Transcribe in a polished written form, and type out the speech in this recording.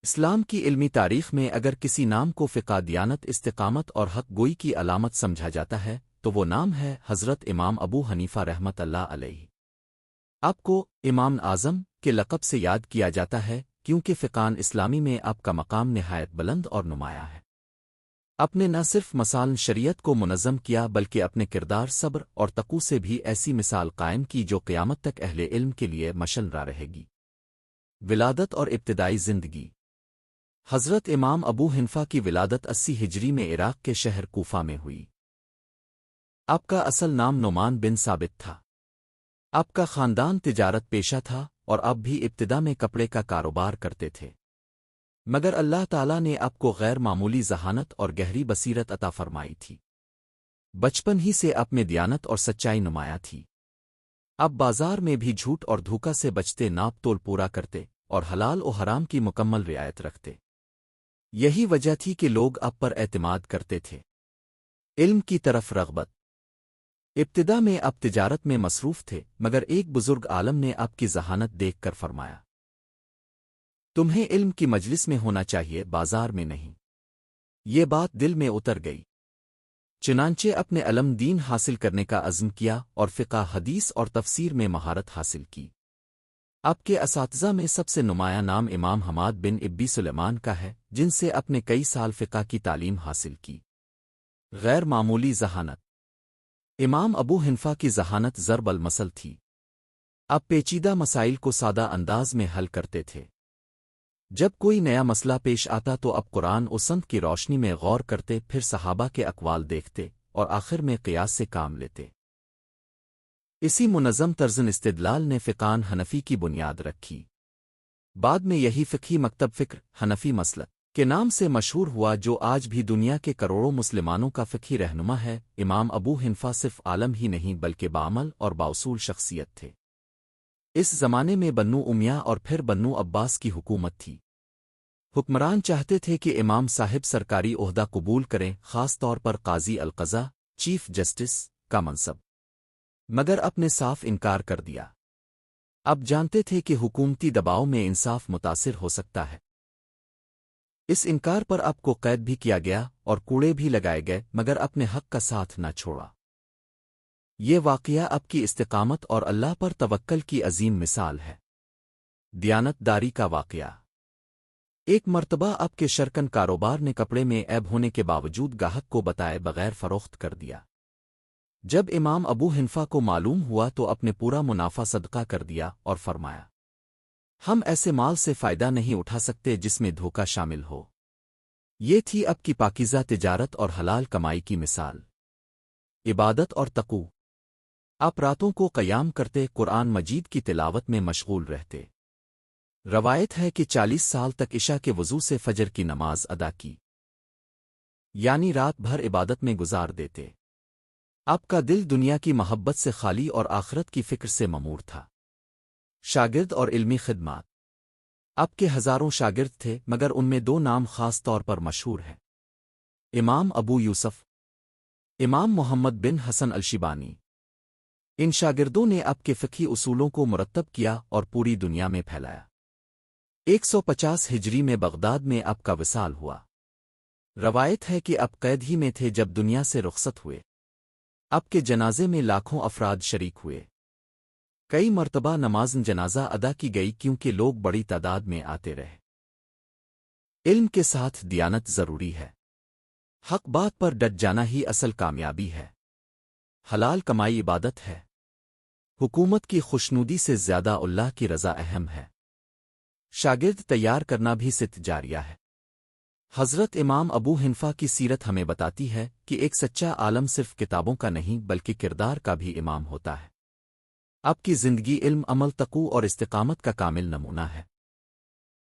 اسلام کی علمی تاریخ میں اگر کسی نام کو فقہ، دیانت، استقامت اور حق گوئی کی علامت سمجھا جاتا ہے تو وہ نام ہے حضرت امام ابو حنیفہ رحمت اللہ علیہ۔ آپ کو امام اعظم کے لقب سے یاد کیا جاتا ہے کیونکہ فقہان اسلامی میں آپ کا مقام نہایت بلند اور نمایاں ہے۔ آپ نے نہ صرف مسائل شریعت کو منظم کیا بلکہ اپنے کردار، صبر اور تقوی سے بھی ایسی مثال قائم کی جو قیامت تک اہل علم کے لیے مشعل رہے گی۔ ولادت اور ابتدائی زندگی۔ حضرت امام ابو حنیفہ کی ولادت 80 ہجری میں عراق کے شہر کوفہ میں ہوئی۔ آپ کا اصل نام نعمان بن ثابت تھا۔ آپ کا خاندان تجارت پیشہ تھا اور آپ بھی ابتدا میں کپڑے کا کاروبار کرتے تھے، مگر اللہ تعالیٰ نے آپ کو غیر معمولی ذہانت اور گہری بصیرت عطا فرمائی تھی۔ بچپن ہی سے آپ میں دیانت اور سچائی نمایاں تھی۔ آپ بازار میں بھی جھوٹ اور دھوکہ سے بچتے، ناپ تول پورا کرتے اور حلال و حرام کی مکمل رعایت رکھتے۔ یہی وجہ تھی کہ لوگ آپ پر اعتماد کرتے تھے۔ علم کی طرف رغبت۔ ابتدا میں آپ تجارت میں مصروف تھے، مگر ایک بزرگ عالم نے آپ کی ذہانت دیکھ کر فرمایا، تمہیں علم کی مجلس میں ہونا چاہیے، بازار میں نہیں۔ یہ بات دل میں اتر گئی۔ چنانچہ اپنے علم دین حاصل کرنے کا عزم کیا اور فقہ، حدیث اور تفسیر میں مہارت حاصل کی۔ آپ کے اساتذہ میں سب سے نمایاں نام امام حماد بن ابی سلیمان کا ہے، جن سے اپنے کئی سال فقہ کی تعلیم حاصل کی۔ غیر معمولی ذہانت۔ امام ابو حنیفہ کی ذہانت ضرب المثل تھی۔ آپ پیچیدہ مسائل کو سادہ انداز میں حل کرتے تھے۔ جب کوئی نیا مسئلہ پیش آتا تو آپ قرآن و سنت کی روشنی میں غور کرتے، پھر صحابہ کے اقوال دیکھتے اور آخر میں قیاس سے کام لیتے۔ اسی منظم طرز استدلال نے فقہ حنفی کی بنیاد رکھی۔ بعد میں یہی فقہی مکتب فکر حنفی مسلک کے نام سے مشہور ہوا، جو آج بھی دنیا کے کروڑوں مسلمانوں کا فقہی رہنما ہے۔ امام ابو حنیفہ صرف عالم ہی نہیں بلکہ بعمل اور باصول شخصیت تھے۔ اس زمانے میں بنو امیہ اور پھر بنو عباس کی حکومت تھی۔ حکمران چاہتے تھے کہ امام صاحب سرکاری عہدہ قبول کریں، خاص طور پر قاضی القضاء، چیف جسٹس کا منصب، مگر آپ نے صاف انکار کر دیا۔ اب جانتے تھے کہ حکومتی دباؤ میں انصاف متاثر ہو سکتا ہے۔ اس انکار پر آپ کو قید بھی کیا گیا اور کوڑے بھی لگائے گئے، مگر اپنے حق کا ساتھ نہ چھوڑا۔ یہ واقعہ آپ کی استقامت اور اللہ پر توکل کی عظیم مثال ہے۔ دیانت داری کا واقعہ۔ ایک مرتبہ آپ کے شرکن کاروبار نے کپڑے میں عیب ہونے کے باوجود گاہک کو بتائے بغیر فروخت کر دیا۔ جب امام ابو حنیفہ کو معلوم ہوا تو اپنے پورا منافع صدقہ کر دیا اور فرمایا، ہم ایسے مال سے فائدہ نہیں اٹھا سکتے جس میں دھوکہ شامل ہو۔ یہ تھی اب کی پاکیزہ تجارت اور حلال کمائی کی مثال۔ عبادت اور تقوی۔ آپ راتوں کو قیام کرتے، قرآن مجید کی تلاوت میں مشغول رہتے۔ روایت ہے کہ 40 سال تک عشاء کے وضو سے فجر کی نماز ادا کی، یعنی رات بھر عبادت میں گزار دیتے۔ آپ کا دل دنیا کی محبت سے خالی اور آخرت کی فکر سے ممور تھا۔ شاگرد اور علمی خدمات۔ آپ کے ہزاروں شاگرد تھے، مگر ان میں 2 نام خاص طور پر مشہور ہیں: امام ابو یوسف، امام محمد بن حسن الشیبانی۔ ان شاگردوں نے آپ کے فقہی اصولوں کو مرتب کیا اور پوری دنیا میں پھیلایا۔ 150 ہجری میں بغداد میں آپ کا وصال ہوا۔ روایت ہے کہ آپ قید ہی میں تھے جب دنیا سے رخصت ہوئے۔ آپ کے جنازے میں لاکھوں افراد شریک ہوئے۔ کئی مرتبہ نماز جنازہ ادا کی گئی کیونکہ لوگ بڑی تعداد میں آتے رہے۔ علم کے ساتھ دیانت ضروری ہے۔ حق بات پر ڈٹ جانا ہی اصل کامیابی ہے۔ حلال کمائی عبادت ہے۔ حکومت کی خوشنودی سے زیادہ اللہ کی رضا اہم ہے۔ شاگرد تیار کرنا بھی ست جاریہ ہے۔ حضرت امام ابو حنیفہ کی سیرت ہمیں بتاتی ہے کہ ایک سچا عالم صرف کتابوں کا نہیں بلکہ کردار کا بھی امام ہوتا ہے۔ آپ کی زندگی علم، عمل، تقوی اور استقامت کا کامل نمونہ ہے۔